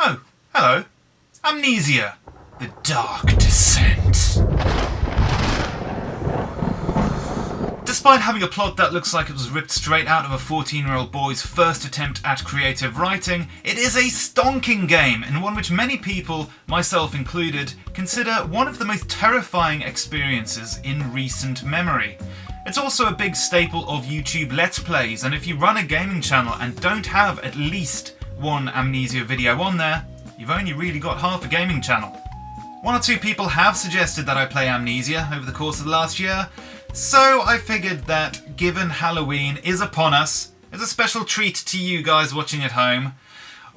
Oh, hello. Amnesia. The Dark Descent. Despite having a plot that looks like it was ripped straight out of a 14-year-old boy's first attempt at creative writing, it is a stonking game, and one which many people, myself included, consider one of the most terrifying experiences in recent memory. It's also a big staple of YouTube Let's Plays, and if you run a gaming channel and don't have at least one Amnesia video on there, you've only really got half a gaming channel. One or two people have suggested that I play Amnesia over the course of the last year, so I figured that, given Halloween is upon us, as a special treat to you guys watching at home,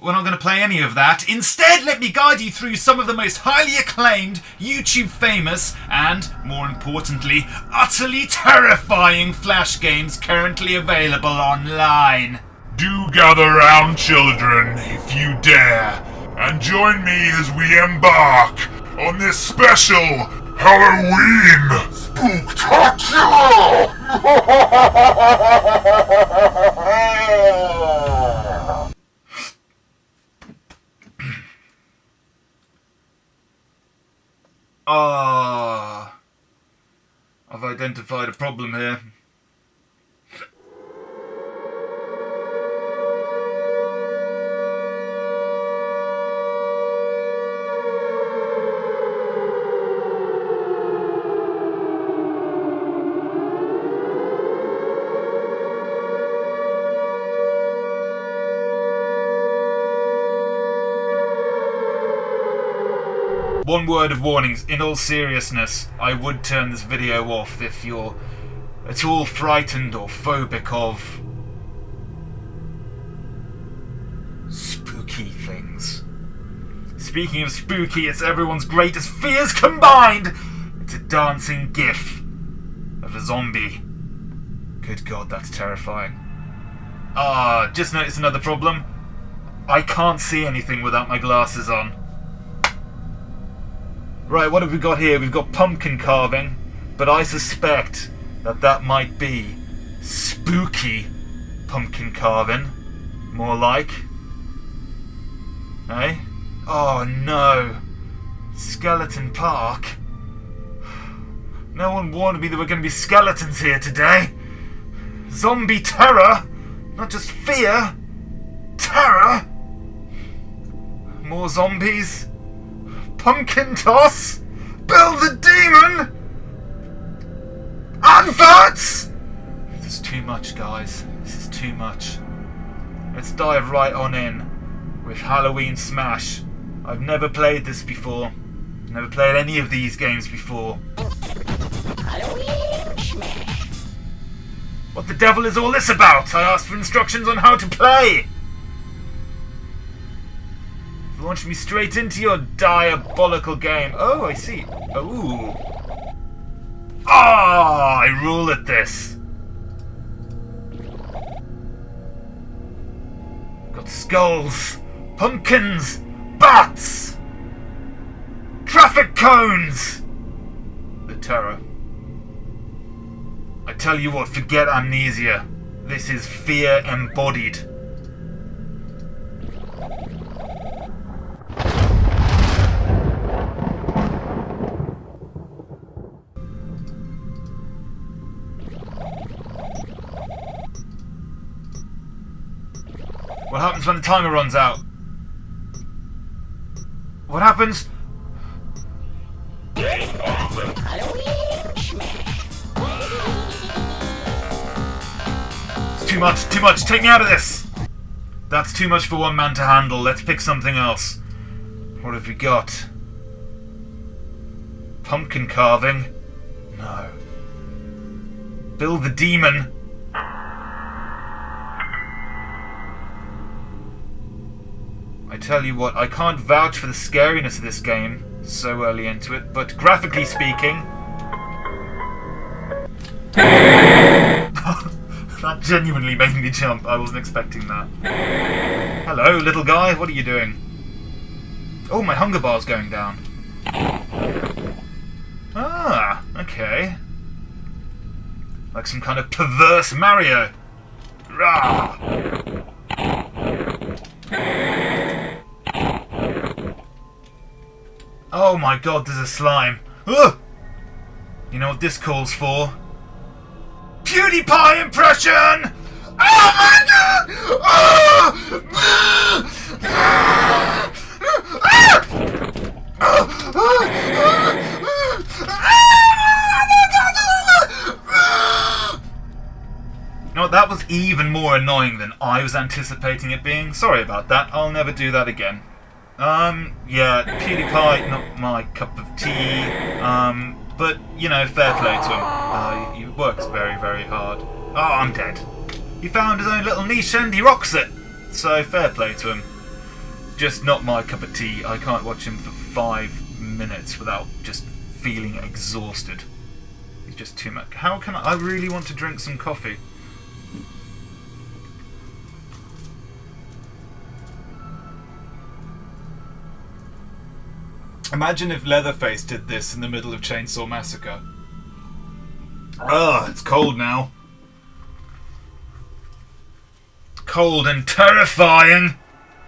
we're not going to play any of that. Instead, let me guide you through some of the most highly acclaimed, YouTube famous, and, more importantly, utterly terrifying Flash games currently available online. Do gather round, children, if you dare, and join me as we embark on this special Hallowe'en SPOOKTACULAR! I've identified a problem here. One word of warning, in all seriousness, I would turn this video off if you're at all frightened or phobic of spooky things. Speaking of spooky, it's everyone's greatest fears combined! It's a dancing gif of a zombie. Good God, that's terrifying. Just noticed another problem. I can't see anything without my glasses on. Right, what have we got here? We've got pumpkin carving, but I suspect that that might be spooky pumpkin carving. More like. Eh? Oh no. Skeleton Park. No one warned me there were going to be skeletons here today. Zombie terror. Not just fear. Terror. More zombies. Pumpkin toss? Build the demon? Adverts? This is too much, guys. This is too much. Let's dive right on in with Hallowe'en Smash. I've never played this before. Never played any of these games before. Hallowe'en Smash. What the devil is all this about? I asked for instructions on how to play. Launch me straight into your diabolical game. Oh, I see. Oh. I rule at this. Got skulls, pumpkins, bats, traffic cones. The terror. I tell you what, forget Amnesia. This is fear embodied. What happens when the timer runs out? What happens? It's too much, too much. Take me out of this. That's too much for one man to handle. Let's pick something else. What have we got? Pumpkin carving? No. Build the demon? I tell you what, I can't vouch for the scariness of this game so early into it, but graphically speaking... That genuinely made me jump. I wasn't expecting that. Hello, little guy. What are you doing? Oh, my hunger bar's going down. Ah, okay. Like some kind of perverse Mario. Rah! Oh my god, there's a slime. Ugh! You know what this calls for? PewDiePie impression! Oh my god! You know what, that was even more annoying than I was anticipating it being. Sorry about that, I'll never do that again. Yeah, PewDiePie, not my cup of tea, but, you know, fair play to him. He works very, very hard. Oh, I'm dead. He found his own little niche and he rocks it! So, fair play to him. Just not my cup of tea. I can't watch him for 5 minutes without just feeling exhausted. He's just too much. How can I really want to drink some coffee. Imagine if Leatherface did this in the middle of Chainsaw Massacre. Ugh, it's cold now. Cold and terrifying.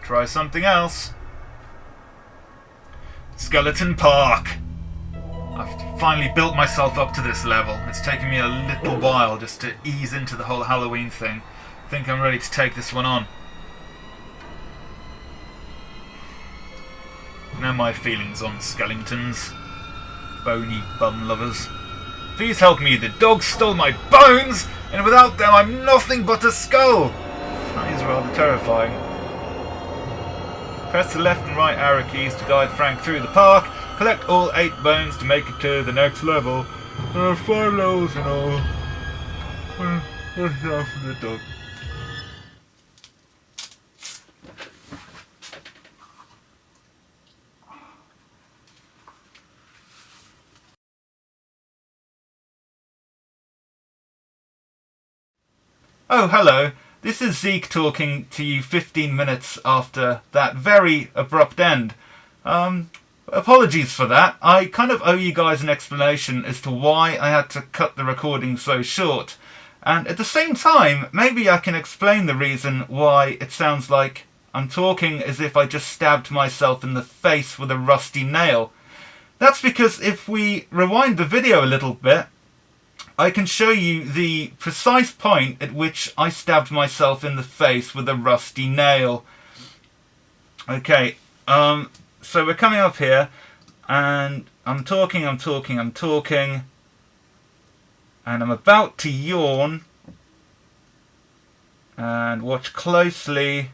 Try something else. Skeleton Park. I've finally built myself up to this level. It's taken me a little while just to ease into the whole Halloween thing. I think I'm ready to take this one on. Know my feelings on skeletons. Bony bum lovers. Please help me, the dogs stole my bones, and without them I'm nothing but a skull. That is rather terrifying. Press the left and right arrow keys to guide Frank through the park. Collect all 8 bones to make it to the next level. There are 5 levels in all. Watch out for the dog. Oh, hello. This is Zeke talking to you 15 minutes after that very abrupt end. Apologies for that. I kind of owe you guys an explanation as to why I had to cut the recording so short. And at the same time, maybe I can explain the reason why it sounds like I'm talking as if I just stabbed myself in the face with a rusty nail. That's because if we rewind the video a little bit, I can show you the precise point at which I stabbed myself in the face with a rusty nail. Okay, so we're coming up here, and I'm talking, and I'm about to yawn, and watch closely,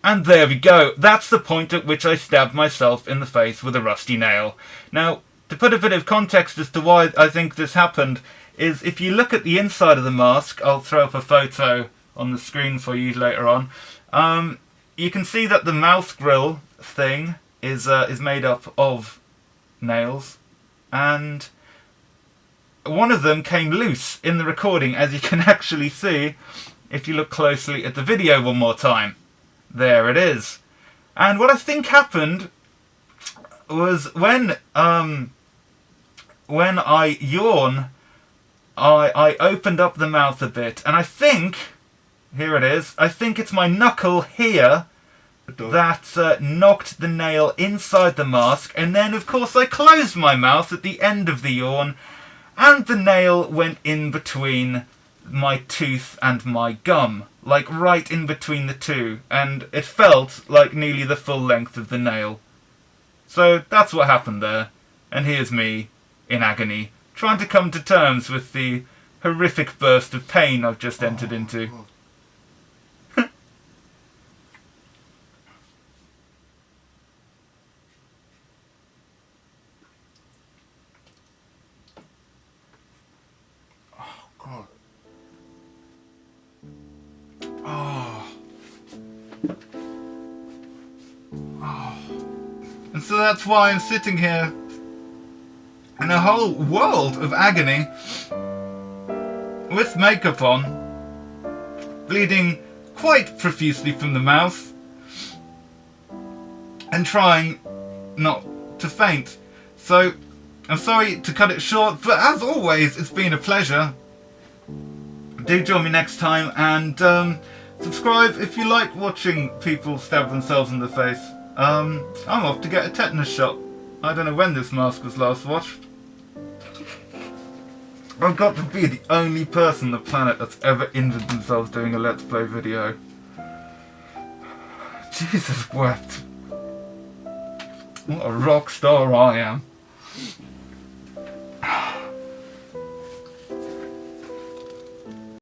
and there we go. That's the point at which I stabbed myself in the face with a rusty nail. Now, to put a bit of context as to why I think this happened, is if you look at the inside of the mask, I'll throw up a photo on the screen for you later on, you can see that the mouth grill thing is made up of nails, and one of them came loose in the recording, as you can actually see if you look closely at the video one more time. There it is. And what I think happened was when I yawn, I opened up the mouth a bit, and I think, here it is, I think it's my knuckle here that knocked the nail inside the mask, and then of course I closed my mouth at the end of the yawn, and the nail went in between my tooth and my gum, like right in between the two, and it felt like nearly the full length of the nail. So that's what happened there, and here's me, in agony, trying to come to terms with the horrific burst of pain I've just entered into. Oh, God. And so that's why I'm sitting here in a whole world of agony, with makeup on, bleeding quite profusely from the mouth, and trying not to faint. So, I'm sorry to cut it short, but as always, it's been a pleasure. Do join me next time, and subscribe if you like watching people stab themselves in the face. I'm off to get a tetanus shot. I don't know when this mask was last washed. I've got to be the only person on the planet that's ever injured themselves doing a Let's Play video. Jesus wept. What a rock star I am.